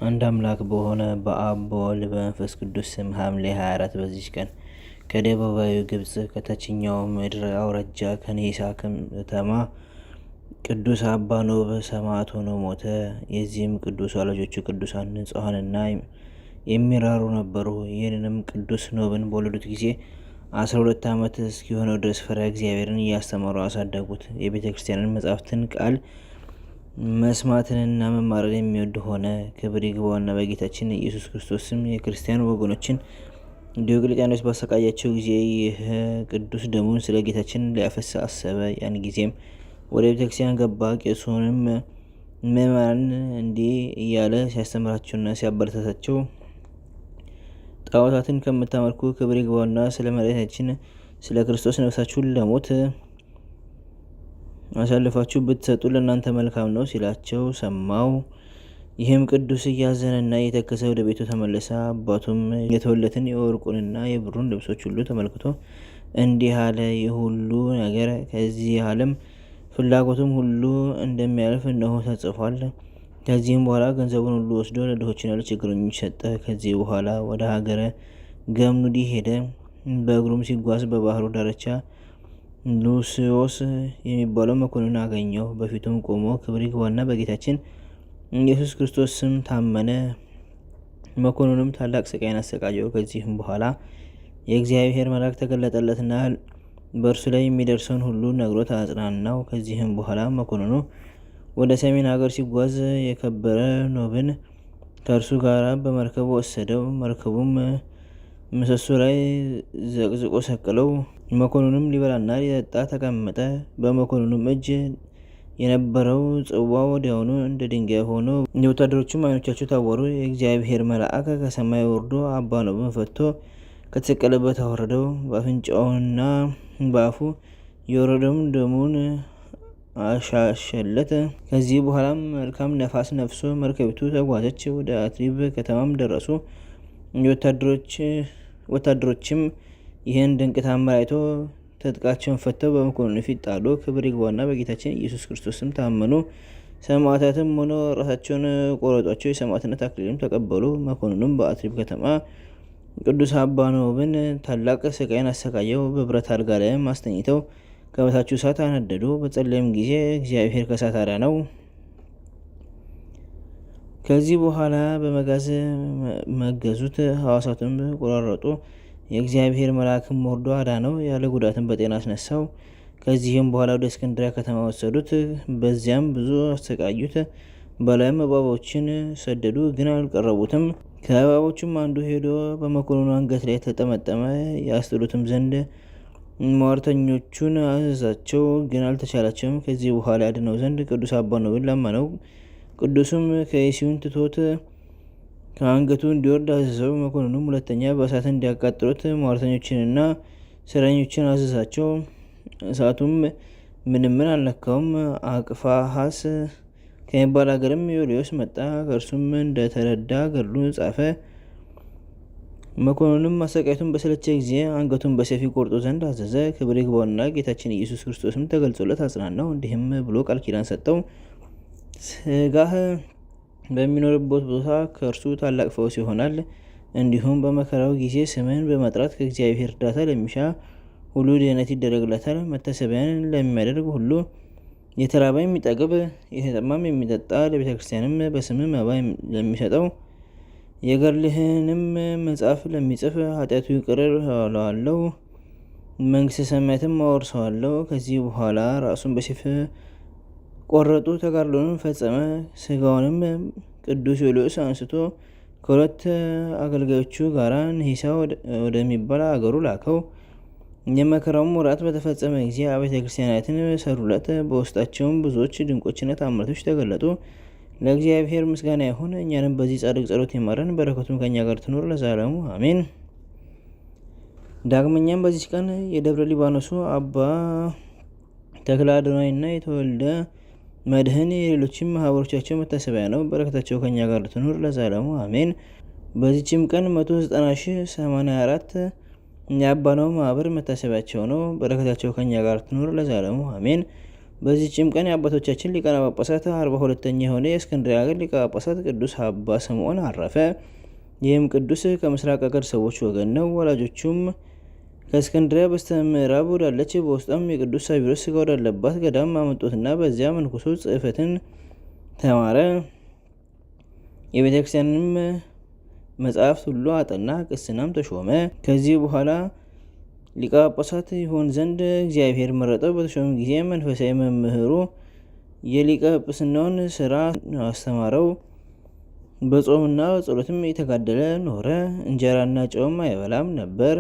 አንድ አምላክ በሆነ በአብ በወልድ በመንፈስ ቅዱስ ስም ሐምሌ 24 በዚች ቀን ከደቡባዊ ግብጽ ከታችኛው ምድር አውራጃ ከኔሳ ከተማ ቅዱስ አባ ኖብ ሰማዕት ሆኖ ሞተ። የዚህም ቅዱስ ወላጆቹ ቅዱሳን ንጹሐንና የሚራሩ ነበሩ። ይህንንም ቅዱስ ኖብን በወለዱት ጊዜ 12 ዓመት እስኪሆነው ድረስ ፈሪሃ እግዚአብሔርን እያስተማሩ አሳደጉት። የቤተ ክርስቲያንን መጻሕፍትን ቃል መስማትንና መማርን የሚወድ ሆነ። ክብር ይግባውና በጌታችን ኢየሱስ ክርስቶስ ስም የክርስቲያን ወገኖችን ዲዮቅልጥያኖስ ባሰቃያቸው ጊዜ ይህ ቅዱስ ደሙን ስለ ጌታችን ሊያፈስ አሰበ። ያን ጊዜም ወደ ቤተክርስቲያን ገባ። ቄሱንም ምዕመናን እንዲህ እያለ ሲያስተምራቸውና ሲያበረታታቸው ጣዖታትን ከምታመልኩ ክብር ይግባውና ስለ መድኃኒታችን ስለ ክርስቶስ ነፍሳችሁን ለሞት አሳልፋችሁ ብትሰጡ ለእናንተ መልካም ነው ሲላቸው ሰማው። ይህም ቅዱስ እያዘነና እየተከዘ ወደ ቤቱ ተመለሰ። አባቱም የተወለትን የወርቁንና የብሩን ልብሶች ሁሉ ተመልክቶ እንዲህ አለ፣ ይህ ሁሉ ነገር ከዚህ ዓለም ፍላጎቱም ሁሉ እንደሚያልፍ እነሆ ተጽፏል። ከዚህም በኋላ ገንዘቡን ሁሉ ወስዶ ለድሆችና ለችግረኞች ሰጠ። ከዚህ በኋላ ወደ ሀገረ ገምኑዲ ሄደ። በእግሩም ሲጓዝ በባህሩ ዳርቻ ሉስዮስ የሚባለው መኮንን አገኘው። በፊቱም ቆሞ ክብር ይግባውና በጌታችን ኢየሱስ ክርስቶስ ስም ታመነ። መኮንኑም ታላቅ ስቃይን አሰቃየው። ከዚህም በኋላ የእግዚአብሔር መልአክ ተገለጠለትና በእርሱ ላይ የሚደርሰውን ሁሉ ነግሮት አጽናናው። ከዚህም በኋላ መኮንኑ ወደ ሰሜን ሀገር ሲጓዝ የከበረ ኖብን ከእርሱ ጋር በመርከብ ወሰደው። መርከቡም ምሰሶ ላይ ዘቅዝቆ ሰቀለው። መኮንኑም ሊበላና ሊጠጣ ተቀመጠ። በመኮንኑም እጅ የነበረው ጽዋ ወዲያውኑ እንደ ድንጋይ ሆኖ የወታደሮቹም ዓይኖቻቸው ታወሩ። የእግዚአብሔር መልአክ ከሰማይ ወርዶ አባ ኖብን ፈቶ ከተሰቀለበት አወረደው። በአፍንጫውና በአፉ የወረደውም ደሙን አሻሸለት። ከዚህ በኋላም መልካም ነፋስ ነፍሶ መርከቢቱ ተጓዘች። ወደ አትሪብ ከተማም ደረሱ። ወታደሮችም ይህን ድንቅ ታምር አይቶ ትጥቃቸውን ፈተው በመኮንኑ ፊት ጣሉ። ክብር ይግባውና በጌታችን ኢየሱስ ክርስቶስም ታመኑ። ሰማዕታትም ሆነው ራሳቸውን ቆረጧቸው። የሰማዕትነት አክሊልም ተቀበሉ። መኮንኑም በአትሪብ ከተማ ቅዱስ አባ ኖብን ታላቅ ስቃይን አሰቃየው። በብረት አልጋ ላይም አስተኝተው ከበታቹ እሳት አነደዱ። በጸለይም ጊዜ እግዚአብሔር ከእሳት አዳነው። ከዚህ በኋላ በመጋዝ መገዙት። ሕዋሳቱን ቆራረጡ። የእግዚአብሔር መልአክም ወርዶ አዳነው፣ ያለ ጉዳትን በጤና አስነሳው። ከዚህም በኋላ ወደ እስክንድርያ ከተማ ወሰዱት። በዚያም ብዙ አሰቃዩት። በላይም እባቦችን ሰደዱ፣ ግን አልቀረቡትም። ከእባቦቹም አንዱ ሄዶ በመኮንኑ አንገት ላይ ተጠመጠመ። ያስጥሉትም ዘንድ ሟርተኞቹን አዘዛቸው፣ ግን አልተቻላቸውም። ከዚህ በኋላ ያድነው ዘንድ ቅዱስ አባ ኖብን ለመነው። ቅዱስም ከይሲውን ትቶት ከአንገቱ እንዲወርድ አዘዘው። መኮንኑም ሁለተኛ በእሳት እንዲያቃጥሉት ሟርተኞችንና ስረኞችን አዘዛቸው። እሳቱም ምንምን አልነካውም። አቅፋሃስ ከሚባል ሀገርም ዮልዮስ መጣ። ከእርሱም እንደተረዳ ገድሉን ጻፈ። መኮንኑም ማሰቃየቱን በሰለቸ ጊዜ አንገቱን በሰይፍ ቆርጦ ዘንድ አዘዘ። ክብር ይግባውና ጌታችን ኢየሱስ ክርስቶስም ተገልጾለት አጽናናው። እንዲህም ብሎ ቃል ኪዳን ሰጠው። ስጋህ በሚኖርበት ቦታ ከእርሱ ታላቅ ፈውስ ይሆናል። እንዲሁም በመከራው ጊዜ ስምህን በመጥራት ከእግዚአብሔር እርዳታ ለሚሻ ሁሉ ድህነት ይደረግለታል። መታሰቢያን ለሚያደርግ ሁሉ የተራበ የሚጠግብ የተጠማም የሚጠጣ ለቤተ ክርስቲያንም በስምህ መባ ለሚሰጠው የገድልህንም መጽሐፍ ለሚጽፍ ኃጢአቱ ይቅር እለዋለሁ፣ መንግሥተ ሰማያትም አወርሰዋለሁ። ከዚህ በኋላ ራሱን በሰይፍ ቆረጡ። ተጋድሎንም ፈጸመ። ስጋውንም ቅዱስ ዮልዮስ አንስቶ ከሁለት አገልጋዮቹ ጋር ንሂሳ ወደሚባል አገሩ ላከው። የመከራውም ወራት በተፈጸመ ጊዜ አብያተ ክርስቲያናትን ሰሩለት። በውስጣቸውም ብዙዎች ድንቆችና ተአምራቶች ተገለጡ። ለእግዚአብሔር ምስጋና ይሁን፣ እኛንም በዚህ ጻድቅ ጸሎት ይማረን፣ በረከቱም ከኛ ጋር ትኖር ለዘላለሙ አሜን። ዳግመኛም በዚች ቀን የደብረ ሊባኖሱ አባ ተክለ አድኖይና የተወልደ መድህን የሌሎችም ማህበሮቻቸው መታሰቢያ ነው። በረከታቸው ከኛ ጋር ትኑር ለዘላለሙ አሜን። በዚችም ቀን 190,084 የአባ ኖብ ማህበር መታሰቢያቸው ነው። በረከታቸው ከኛ ጋር ትኑር ለዘላለሙ አሜን። በዚህችም ቀን የአባቶቻችን ሊቃነ ጳጳሳት 42ኛ የሆነ የእስክንድርያ ሀገር ሊቀ ጳጳሳት ቅዱስ አባ ስምዖን አረፈ። ይህም ቅዱስ ከምስራቅ ሀገር ሰዎች ወገን ነው። ወላጆቹም ከእስክንድርያ በስተምዕራብ ወዳለች በውስጧም የቅዱስ ሳዊሮስ ስጋ ወዳለባት ገዳም አመጡትና በዚያ መንኩሶ ጽሕፈትን ተማረ። የቤተክርስቲያንም መጽሐፍት ሁሉ አጠና፣ ቅስናም ተሾመ። ከዚህ በኋላ ሊቀ ጳጳሳት ይሆን ዘንድ እግዚአብሔር መረጠው። በተሾመ ጊዜ መንፈሳዊ መምህሩ የሊቀ ጵጵስናውን ስራ አስተማረው። በጾምና በጸሎትም የተጋደለ ኖረ። እንጀራና ጨውም አይበላም ነበር።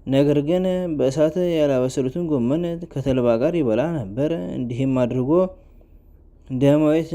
ነገር ግን በእሳት ያላበሰሉትን ጎመን ከተልባ ጋር ይበላ ነበር። እንዲህም አድርጎ ደማዊት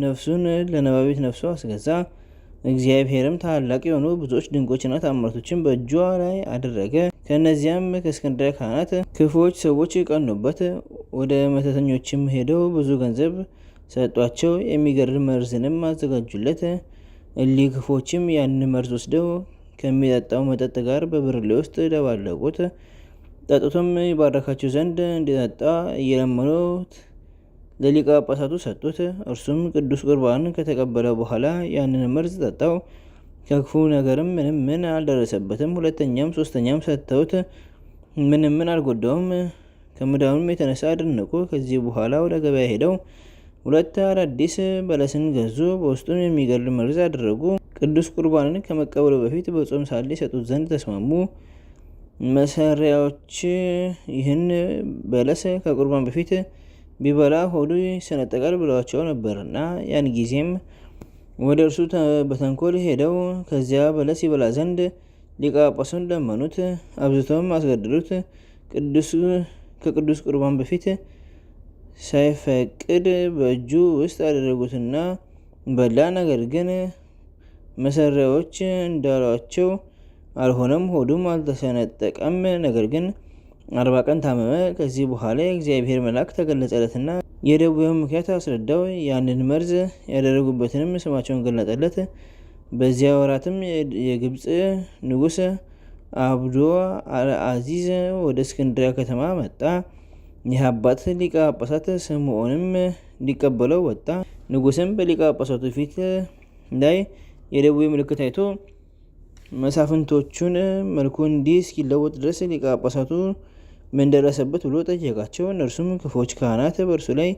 ነፍሱን ለነባቢት ነፍሱ አስገዛ። እግዚአብሔርም ታላቅ የሆኑ ብዙዎች ድንቆችና ተአምራቶችን በእጇ ላይ አደረገ። ከእነዚያም ከእስክንድርያ ካህናት ክፉዎች ሰዎች ቀኑበት። ወደ መተተኞችም ሄደው ብዙ ገንዘብ ሰጧቸው። የሚገድል መርዝንም አዘጋጁለት። እሊህ ክፉዎችም ያንን መርዝ ወስደው ከሚጠጣው መጠጥ ጋር በብርሌ ውስጥ ደባለቁት። ጠጥቶም ይባረካቸው ዘንድ እንዲጠጣ እየለመኑት ለሊቀ ጳጳሳቱ ሰጡት። እርሱም ቅዱስ ቁርባን ከተቀበለ በኋላ ያንን መርዝ ጠጣው። ከክፉ ነገርም ምንም አልደረሰበትም። ሁለተኛም ሶስተኛም ሰጥተውት ምንም አልጎዳውም። ከመዳኑም የተነሳ አደነቁ። ከዚህ በኋላ ወደ ገበያ ሄደው 2 አዳዲስ በለስን ገዙ። በውስጡም የሚገድል መርዝ አደረጉ። ቅዱስ ቁርባንን ከመቀበሉ በፊት በጾም ሳለ ይሰጡት ዘንድ ተስማሙ። መሰሪያዎች ይህን በለስ ከቁርባን በፊት ቢበላ ሆዱ ይሰነጠቃል ብለዋቸው ነበርና፣ ያን ጊዜም ወደ እርሱ በተንኮል ሄደው ከዚያ በለስ ይበላ ዘንድ ሊቀ ጳጳሱን ለመኑት። አብዝተውም አስገድሉት። ከቅዱስ ቁርባን በፊት ሳይፈቅድ በእጁ ውስጥ አደረጉትና በላ። ነገር ግን መሰሪያዎች እንዳሏቸው አልሆነም፣ ሆዱም አልተሰነጠቀም። ነገር ግን 40 ቀን ታመመ። ከዚህ በኋላ የእግዚአብሔር መልአክ ተገለጸለትና የደዌውን ምክንያት አስረዳው። ያንን መርዝ ያደረጉበትንም ስማቸውን ገለጠለት። በዚያ ወራትም የግብፅ ንጉሥ አብዶ አልአዚዝ ወደ እስክንድርያ ከተማ መጣ። ይህ አባት ሊቀ ጳጳሳት ስምዖንም ሊቀበለው ወጣ። ንጉሥም በሊቀ ጳጳሳቱ ፊት ላይ የደዌ ምልክት አይቶ መሳፍንቶቹን መልኩ እንዲህ እስኪለወጥ ድረስ ሊቀ ጳጳሳቱ ምን ደረሰበት ብሎ ጠየቃቸው። እነርሱም ክፉዎች ካህናት በእርሱ ላይ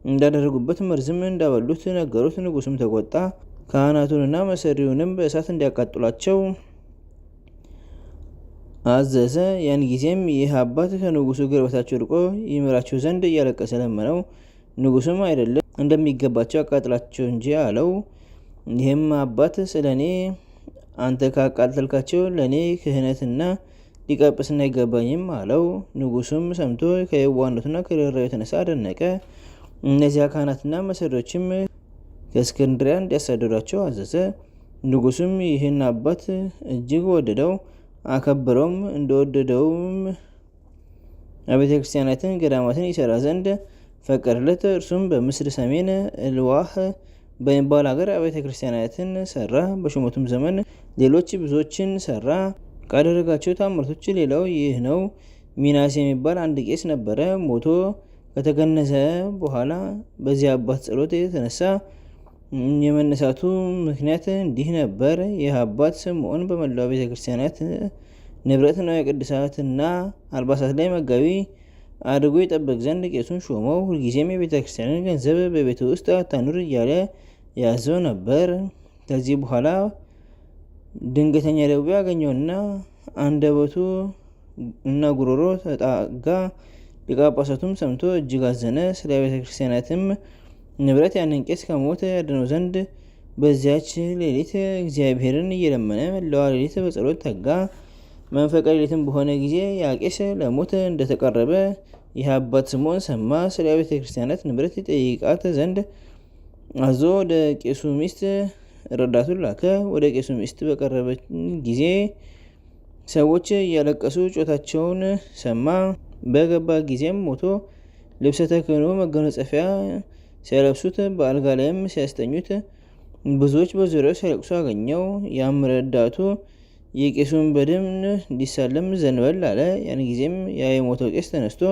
እንዳደረጉበት መርዝም እንዳበሉት ነገሩት። ንጉሥም ተቆጣ። ካህናቱንና መሰሪውንም በእሳት እንዲያቃጥሏቸው አዘዘ። ያን ጊዜም ይህ አባት ከንጉሱ እግር በታች ወድቆ ይምራቸው ዘንድ እያለቀሰ ለመነው። ንጉሱም አይደለም እንደሚገባቸው አቃጥላቸው እንጂ አለው። ይህም አባት ስለ እኔ አንተ ካቃጠልካቸው ለእኔ ክህነትና ሊቀ ጵጵስና አይገባኝም አለው። ንጉሱም ሰምቶ ከየዋህነቱና ከርኅራኄው የተነሳ አደነቀ። እነዚያ ካህናትና መሰሪዎችም ከእስክንድርያ እንዲያሳድዷቸው አዘዘ። ንጉሱም ይህን አባት እጅግ ወደደው፣ አከበረውም። እንደወደደውም አብያተ ክርስቲያናትን ገዳማትን ይሰራ ዘንድ ፈቀደለት። እርሱም በምስር ሰሜን እልዋህ በሚባል ሀገር አብያተ ክርስቲያናትን ሰራ። በሹመቱም ዘመን ሌሎች ብዙዎችን ሰራ። ካደረጋቸው ታምራቶች ሌላው ይህ ነው። ሚናስ የሚባል አንድ ቄስ ነበረ። ሞቶ ከተገነዘ በኋላ በዚህ አባት ጸሎት የተነሳ የመነሳቱ ምክንያት እንዲህ ነበር። ይህ አባት ስምዖን በመላው ቤተ ክርስቲያናት ንብረት ነው የቅድሳትና አልባሳት ላይ መጋቢ አድርጎ ይጠበቅ ዘንድ ቄሱን ሾመው። ሁልጊዜም የቤተ ክርስቲያንን ገንዘብ በቤቱ ውስጥ አታኑር እያለ ያዘው ነበር። ከዚህ በኋላ ድንገተኛ ደዌ ያገኘውና አንደበቱ እና ጉሮሮ ተጣጋ። ሊቀ ጳጳሳቱም ሰምቶ እጅግ አዘነ። ስለ ቤተ ክርስቲያናትም ንብረት ያንን ቄስ ከሞት ያድነው ዘንድ በዚያች ሌሊት እግዚአብሔርን እየለመነ መላዋ ሌሊት በጸሎት ተጋ። መንፈቀ ሌሊትም በሆነ ጊዜ ያ ቄስ ለሞት እንደተቀረበ ይህ አባት ስምዖን ሰማ። ስለ ቤተ ክርስቲያናት ንብረት ይጠይቃት ዘንድ አዞ ወደ ቄሱ ሚስት ረዳቱን ላከ። ወደ ቄሱ ሚስት በቀረበች ጊዜ ሰዎች እያለቀሱ ጮታቸውን ሰማ። በገባ ጊዜም ሞቶ ልብሰ ተክህኖ መጎናጸፊያ ሲያለብሱት በአልጋ ላይም ሲያስተኙት ብዙዎች በዙሪያው ሲያለቅሱ አገኘው። ያም ረዳቱ የቄሱን በድን እንዲሳለም ዘንበል አለ። ያን ጊዜም ያ የሞተው ቄስ ተነስቶ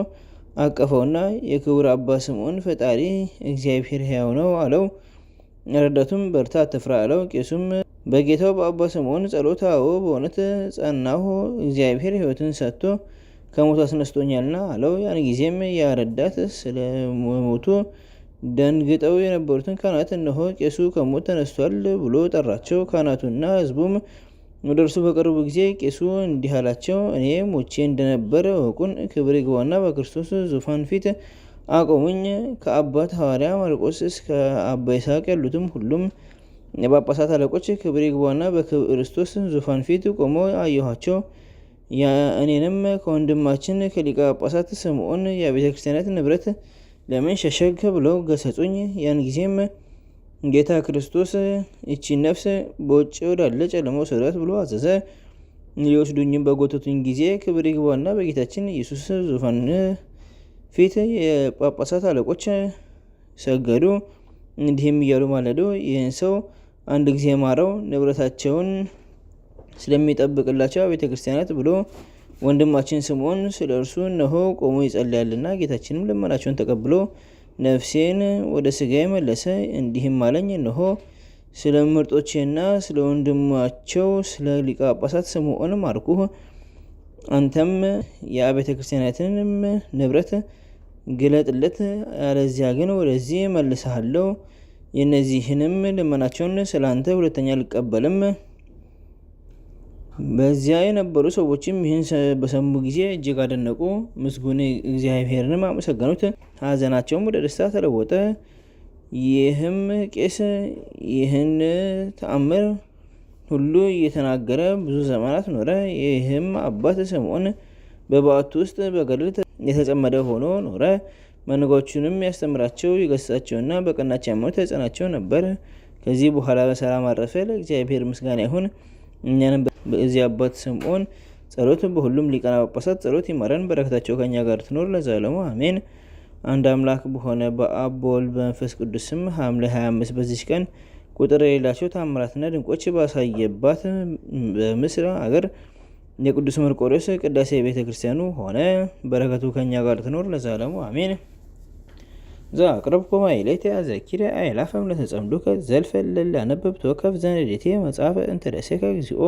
አቀፈውና የክቡር አባ ስምዖን ፈጣሪ እግዚአብሔር ሕያው ነው አለው። ረዳቱም በርታ አትፍራ አለው። ቄሱም በጌታው በአባ ስምዖን ጸሎት አዎ በእውነት ጸናሁ፣ እግዚአብሔር ሕይወትን ሰጥቶ ከሞት አስነስቶኛልና አለው። ያን ጊዜም ያ ረዳት ስለሞቱ ደንግጠው የነበሩትን ካህናት እነሆ ቄሱ ከሞት ተነስቷል ብሎ ጠራቸው። ካህናቱና ሕዝቡም ወደ እርሱ በቀረቡ ጊዜ ቄሱ እንዲህ አላቸው፣ እኔ ሞቼ እንደነበረ እወቁን። ክብር ይግባውና በክርስቶስ ዙፋን ፊት አቆሙኝ። ከአባት ሐዋርያ ማርቆስ እስከ አባ ይስሐቅ ያሉትም ሁሉም የጳጳሳት አለቆች ክብር ይግባውና በክርስቶስ ዙፋን ፊት ቆመው አየኋቸው። እኔንም ከወንድማችን ከሊቀ ጳጳሳት ስምዖን የቤተ ክርስቲያናት ንብረት ለምን ሸሸግ ብለው ገሰጹኝ። ያን ጊዜም ጌታ ክርስቶስ ይቺ ነፍስ በውጭ ወዳለ ጨለማ ውሰዷት ብሎ አዘዘ። ሊወስዱኝም በጎተቱኝ ጊዜ ክብር ይግባውና በጌታችን ኢየሱስ ዙፋን ፊት የጳጳሳት አለቆች ሰገዱ። እንዲህም እያሉ ማለዱ፣ ይህን ሰው አንድ ጊዜ ማረው፣ ንብረታቸውን ስለሚጠብቅላቸው ቤተ ክርስቲያናት ብሎ ወንድማችን ስምዖን ስለ እርሱ እነሆ ቆሞ ይጸልያልና። ጌታችንም ልመናቸውን ተቀብሎ ነፍሴን ወደ ስጋዬ መለሰ። እንዲህም አለኝ፣ እነሆ ስለ ምርጦቼና ስለ ወንድማቸው ስለ ሊቀ ጳጳሳት ስምዖን ማርኩህ። አንተም የአብያተ ክርስቲያናትንም ንብረት ግለጥለት፣ ያለዚያ ግን ወደዚህ መልስሃለሁ። የእነዚህንም ልመናቸውን ስለ አንተ ሁለተኛ አልቀበልም። በዚያ የነበሩ ሰዎችም ይህን በሰሙ ጊዜ እጅግ አደነቁ፣ ምስጉን እግዚአብሔርንም አመሰገኑት። ሐዘናቸውም ወደ ደስታ ተለወጠ። ይህም ቄስ ይህን ተአምር ሁሉ እየተናገረ ብዙ ዘመናት ኖረ። ይህም አባት ስምዖን በበዓቱ ውስጥ በገድል የተጸመደ ሆኖ ኖረ። መንጋዎቹንም ያስተምራቸው ይገሥጻቸውና በቀናች ሃይማኖት ያጸናቸው ነበር። ከዚህ በኋላ በሰላም አረፈ። ለእግዚአብሔር ምስጋና ይሁን። እኛንም በዚህ አባት ስምዖን ጸሎት በሁሉም ሊቃነ ጳጳሳት ጸሎት ይማረን፣ በረከታቸው ከኛ ጋር ትኖር ለዘላለሙ አሜን። አንድ አምላክ በሆነ በአብ በወልድ በመንፈስ ቅዱስ ስም ሐምሌ 25 በዚች ቀን ቁጥር የሌላቸው ታምራትና ድንቆች ባሳየባት በምስር አገር የቅዱስ መርቆሬዎስ ቅዳሴ ቤተ ክርስቲያኑ ሆነ። በረከቱ ከኛ ጋር ትኖር ለዘላለሙ አሜን። ዘአቅረብኩ ማሕሌተ አዘኪረ አእላፈ ለተጸምዱከ ዘልፈ ለላነብብ ተወከፍ ዘንዴቴ መጽሐፈ እንተ ደሴከ እግዚኦ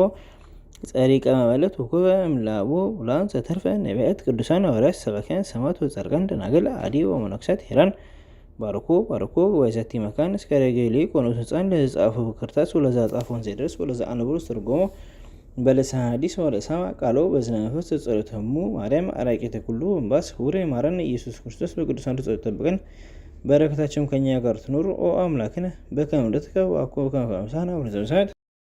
ጸሪቀ መበለት ወኩበ እምላቡ ውላን ዘተርፈ ነቢያት ቅዱሳን ሐዋርያት ሰባክያን ሰማዕታት ወጻድቃን ደናግል አዲ ወመነኮሳት ሄራን ባርኮ ወይዘቲ መካን እስከ ረጌሊ ቆኖስ ሕፃን ለጻፉ ክርታስ ወለዛ ጻፎን ዘይደርስ ወለዛ አንብሮስ ተርጎሞ በልሳነ ሐዲስ ወለሰማ ቃሎ በዝነ መንፈስ ጸሎተሙ ማርያም አራቂተ ኩሉ እምባስ ሁሬ ማረን ኢየሱስ ክርስቶስ በቅዱሳን ጸሎት ጠብቀን፣ በረከታቸውም ከኛ ጋር ትኑር። ኦ አምላክነ በከመ ምሕረትከ ወአኮ በከመ አምሳነ